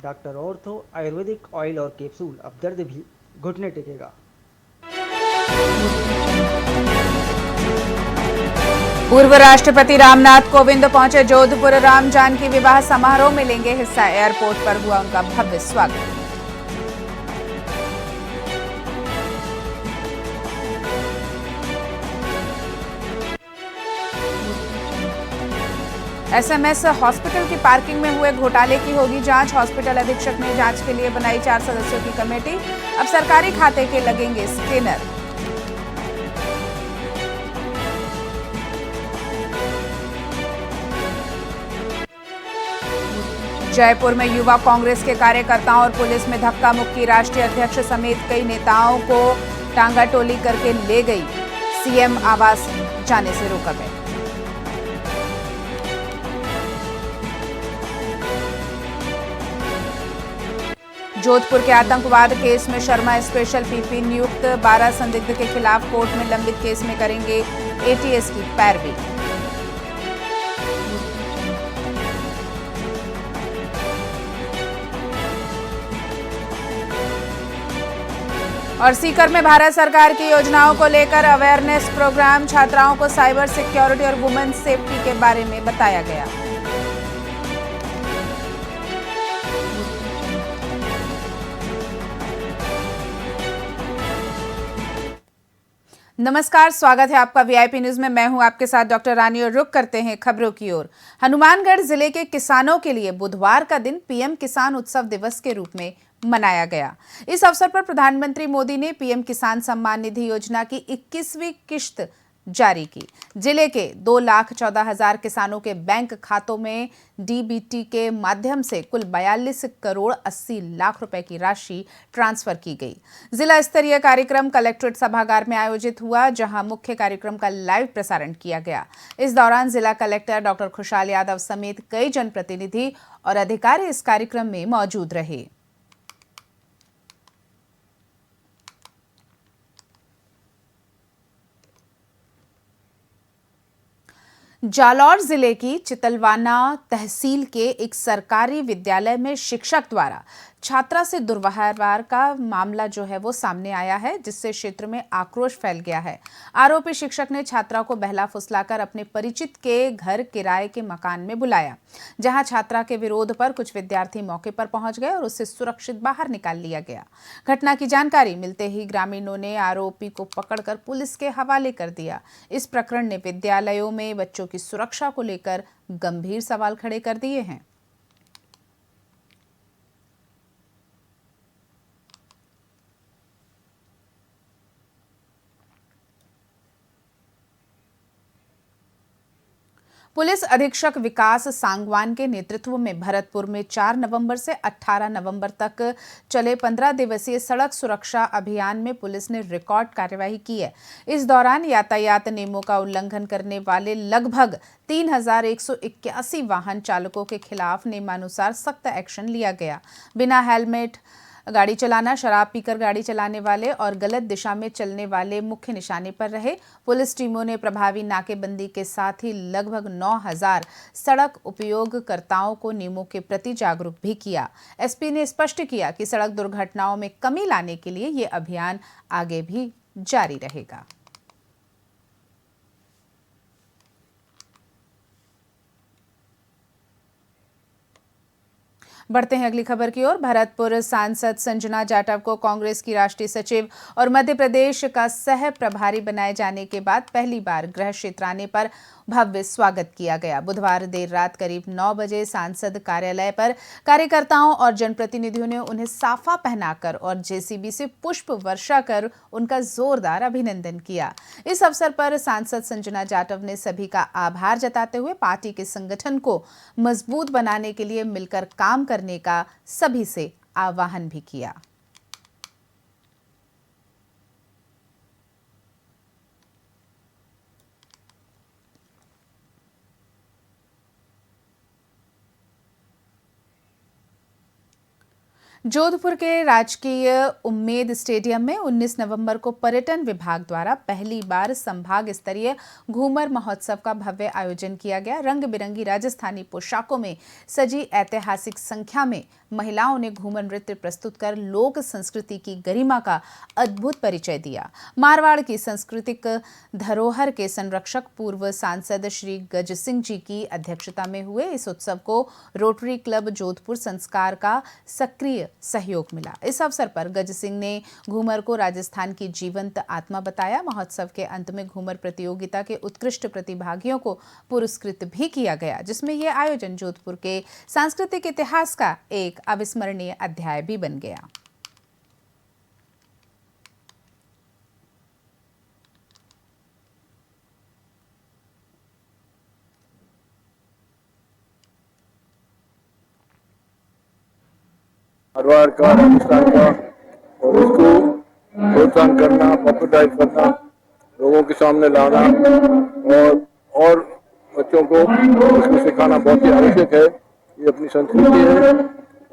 Doctor ortho Ayurvedic oil और capsule, अब दर्द भी घुटने टेकेगा। पूर्व राष्ट्रपति रामनाथ कोविंद पहुंचे जोधपुर। राम जानकी विवाह समारोह में लेंगे हिस्सा। एयरपोर्ट पर हुआ उनका भव्य स्वागत। एसएमएस हॉस्पिटल की पार्किंग में हुए घोटाले की होगी जांच। हॉस्पिटल अधीक्षक ने जांच के लिए बनाई 4 सदस्यों की कमेटी। अब सरकारी खाते के लगेंगे स्कैनर। जयपुर में युवा कांग्रेस के कार्यकर्ताओं और पुलिस में धक्का मुक्की। राष्ट्रीय अध्यक्ष समेत कई नेताओं को टांगाटोली करके ले गई। सीएम आवास जाने से रोका गया। जोधपुर के आतंकवाद केस में शर्मा स्पेशल पीपी नियुक्त। 12 संदिग्ध के खिलाफ कोर्ट में लंबित केस में करेंगे एटीएस की पैरवी। और सीकर में भारत सरकार की योजनाओं को लेकर अवेयरनेस प्रोग्राम। छात्राओं को साइबर सिक्योरिटी और वुमेन सेफ्टी के बारे में बताया गया। नमस्कार, स्वागत है आपका वीआईपी न्यूज में। मैं हूं आपके साथ डॉक्टर रानी और रुक करते हैं खबरों की ओर। हनुमानगढ़ जिले के किसानों के लिए बुधवार का दिन पीएम किसान उत्सव दिवस के रूप में मनाया गया। इस अवसर पर प्रधानमंत्री मोदी ने पीएम किसान सम्मान निधि योजना की 21वीं किश्त जारी की। जिले के 2,14,000 किसानों के बैंक खातों में डीबीटी के माध्यम से कुल 42 करोड़ 80 लाख रुपए की राशि ट्रांसफर की गई। जिला स्तरीय कार्यक्रम कलेक्ट्रेट सभागार में आयोजित हुआ, जहां मुख्य कार्यक्रम का लाइव प्रसारण किया गया। इस दौरान जिला कलेक्टर डॉक्टर खुशहाल यादव समेत कई जनप्रतिनिधि और अधिकारी इस कार्यक्रम में मौजूद रहे। जालौर जिले की चितलवाना तहसील के एक सरकारी विद्यालय में शिक्षक द्वारा छात्रा से दुर्व्यवहार का मामला जो है वो सामने आया है, जिससे क्षेत्र में आक्रोश फैल गया है। आरोपी शिक्षक ने छात्रा को बहला फुसलाकर अपने परिचित के घर किराए के मकान में बुलाया, जहां छात्रा के विरोध पर कुछ विद्यार्थी मौके पर पहुंच गए और उसे सुरक्षित बाहर निकाल लिया गया। घटना की जानकारी मिलते ही ग्रामीणों ने आरोपी को पकड़कर पुलिस के हवाले कर दिया। इस प्रकरण ने विद्यालयों में बच्चों की सुरक्षा को लेकर गंभीर सवाल खड़े कर दिए हैं। पुलिस अधीक्षक विकास सांगवान के नेतृत्व में भरतपुर में 4 नवंबर से 18 नवंबर तक चले 15 दिवसीय सड़क सुरक्षा अभियान में पुलिस ने रिकॉर्ड कार्यवाही की है। इस दौरान यातायात नियमों का उल्लंघन करने वाले लगभग 3,181 वाहन चालकों के खिलाफ नियमानुसार सख्त एक्शन लिया गया। बिना हेलमेट गाड़ी चलाना, शराब पीकर गाड़ी चलाने वाले और गलत दिशा में चलने वाले मुख्य निशाने पर रहे। पुलिस टीमों ने प्रभावी नाकेबंदी के साथ ही लगभग 9,000 सड़क उपयोगकर्ताओं को नियमों के प्रति जागरूक भी किया। एसपी ने स्पष्ट किया कि सड़क दुर्घटनाओं में कमी लाने के लिए ये अभियान आगे भी जारी रहेगा। बढ़ते हैं अगली खबर की ओर। भरतपुर सांसद संजना जाटव को कांग्रेस की राष्ट्रीय सचिव और मध्य प्रदेश का सह प्रभारी बनाए जाने के बाद पहली बार गृह क्षेत्र आने पर भव्य स्वागत किया गया। बुधवार देर रात करीब 9 बजे सांसद कार्यालय पर कार्यकर्ताओं और जनप्रतिनिधियों ने उन्हें साफा पहनाकर और जेसीबी से पुष्प वर्षा कर उनका जोरदार अभिनंदन किया। इस अवसर पर सांसद संजना जाटव ने सभी का आभार जताते हुए पार्टी के संगठन को मजबूत बनाने के लिए मिलकर काम करने का सभी से आह्वान भी किया। जोधपुर के राजकीय उम्मेद स्टेडियम में 19 नवंबर को पर्यटन विभाग द्वारा पहली बार संभाग स्तरीय घूमर महोत्सव का भव्य आयोजन किया गया। रंग बिरंगी राजस्थानी पोशाकों में सजी ऐतिहासिक संख्या में महिलाओं ने घूमर नृत्य प्रस्तुत कर लोक संस्कृति की गरिमा का अद्भुत परिचय दिया। मारवाड़ की सांस्कृतिक धरोहर के संरक्षक पूर्व सांसद श्री गज सिंह जी की अध्यक्षता में हुए इस उत्सव को रोटरी क्लब जोधपुर संस्कार का सक्रिय सहयोग मिला। इस अवसर पर गज सिंह ने घूमर को राजस्थान की जीवंत आत्मा बताया। महोत्सव के अंत में घूमर प्रतियोगिता के उत्कृष्ट प्रतिभागियों को पुरस्कृत भी किया गया, जिसमें यह आयोजन जोधपुर के सांस्कृतिक इतिहास का एक अविस्मरणीय अध्याय भी बन गया। मारवाड़ का, राजस्थान का, और इसको प्रोत्साहन करना, पॉपुलराइज करना, लोगों के सामने लाना और बच्चों को इसको सिखाना बहुत ही आवश्यक है। ये अपनी संस्कृति है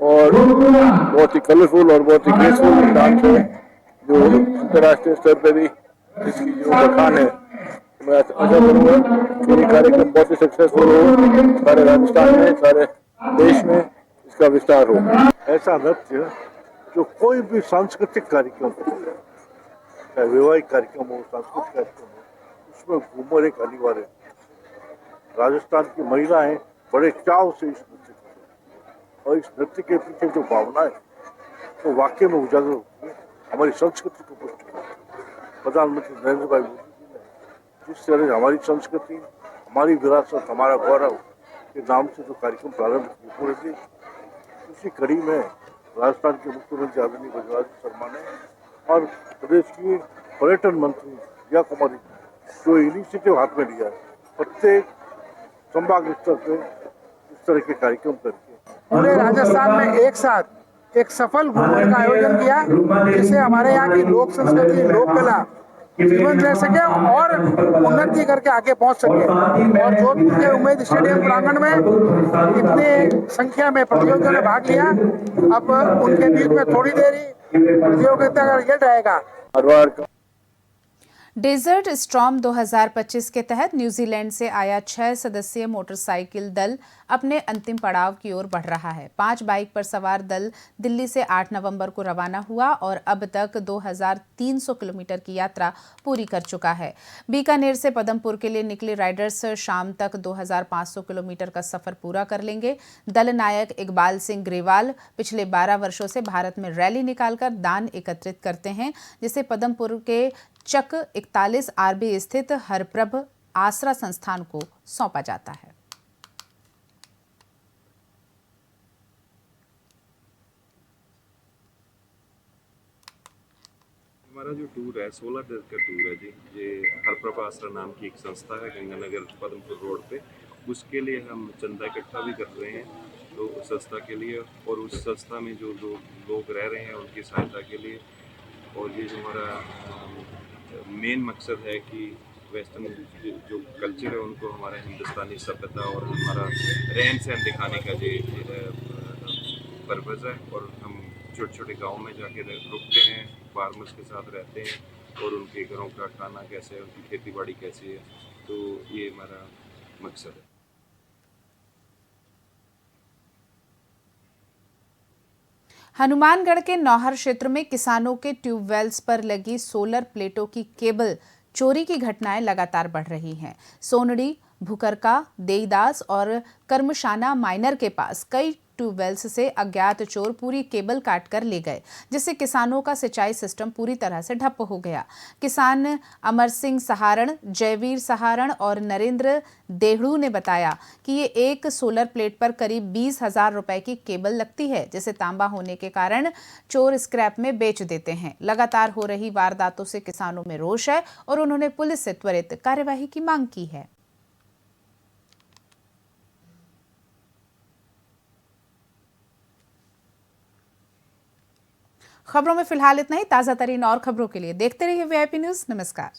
और बहुत ही कलरफुल और बहुत ही ग्रेसफुल डांस है जो अंतर्राष्ट्रीय स्तर पर भी इसकी जो बखान है। मैं आशा करूँगा कि ये कार्यक्रम बहुत ही सक्सेसफुल हो, सारे राजस्थान में, सारे देश में इसका विस्तार हो। ऐसा नृत्य जो कोई भी सांस्कृतिक कार्यक्रम हो, चाहे वैवाहिक कार्यक्रम हो, सांस्कृतिक कार्यक्रम हो, उसमें घूमर एक अनिवार्य है। राजस्थान की महिलाएं बड़े चाव से इस नृत्य को, और इस नृत्य के पीछे जो भावना है तो वाकई में उजागर होती है। हमारी संस्कृति को पुष्ट प्रधानमंत्री नरेंद्र भाई मोदी जी ने जिस तरह हमारी संस्कृति, हमारी विरासत, हमारा गौरव के नाम से जो कार्यक्रम प्रारंभ किए पूरे देश, उसी कड़ी में राजस्थान के मुख्यमंत्री आदरणीय बघेल शर्मा ने और प्रदेश की पर्यटन मंत्री जिया कुमारी जो इनिशिएटिव हाथ में लिया है, प्रत्येक संभाग स्तर पे इस तरह के कार्यक्रम करके पूरे राजस्थान में एक साथ एक सफल घूमर का आयोजन किया, जिससे हमारे यहाँ की लोक संस्कृति, लोक कला जीवन रह सके और उन्नति करके आगे पहुंच सके। और जोधपुर के उम्मेद स्टेडियम प्रांगण में इतने संख्या में प्रतियोगियों ने भाग लिया। अब उनके बीच में थोड़ी देर ही प्रतियोगिता का रिजल्ट आएगा। मारवाड़ का डेजर्ट स्टॉर्म 2025 के तहत न्यूजीलैंड से आया 6 सदस्यीय मोटरसाइकिल दल अपने अंतिम पड़ाव की ओर बढ़ रहा है। 5 बाइक पर सवार दल दिल्ली से 8 नवंबर को रवाना हुआ और अब तक 2300 किलोमीटर की यात्रा पूरी कर चुका है। बीकानेर से पदमपुर के लिए निकले राइडर्स शाम तक 2500 किलोमीटर का सफर पूरा कर लेंगे। दल नायक इकबाल सिंह ग्रेवाल पिछले 12 वर्षों से भारत में रैली निकालकर दान एकत्रित करते हैं, जिसे पदमपुर के चक 41 आरबी स्थित हरप्रभ आसरा संस्थान को सौंपा जाता है। हमारा जो टूर है 16 दिन का टूर है जी। ये हरप्रभ आसरा नाम की एक संस्था है गंगानगर पदमपुर रोड पे, उसके लिए हम चंदा इकट्ठा भी कर रहे हैं तो उस संस्था के लिए, और उस संस्था में जो लोग रह रहे हैं उनकी सहायता के लिए। और ये जो हमारा मेन मकसद है कि वेस्टर्न जो कल्चर है उनको हमारा हिंदुस्तानी सभ्यता और हमारा रहन सहन दिखाने का ये पर्पज़ है। और हम छोटे छोटे गाँव में जाके रुकते हैं, फार्मर्स के साथ रहते हैं और उनके घरों का खाना कैसे है, उनकी खेती बाड़ी कैसी है, तो ये हमारा मकसद है। हनुमानगढ़ के नौहर क्षेत्र में किसानों के ट्यूबवेल्स पर लगी सोलर प्लेटों की केबल चोरी की घटनाएं लगातार बढ़ रही हैं। सोनड़ी, भुकरका, देईदास और कर्मशाना माइनर के पास कई ट्यूबवेल्स से अज्ञात चोर पूरी केबल काट कर ले गए, जिससे किसानों का सिंचाई सिस्टम पूरी तरह से ठप हो गया। किसान अमर सिंह सहारण, जयवीर सहारण और नरेंद्र देहड़ू ने बताया कि ये एक सोलर प्लेट पर करीब 20,000 रुपए की केबल लगती है, जिसे तांबा होने के कारण चोर स्क्रैप में बेच देते हैं। लगातार हो रही वारदातों से किसानों में रोष है और उन्होंने पुलिस से त्वरित कार्यवाही की मांग की है। खबरों में फिलहाल इतना ही। ताजा तरीन और खबरों के लिए देखते रहिए वीआईपी न्यूज। नमस्कार।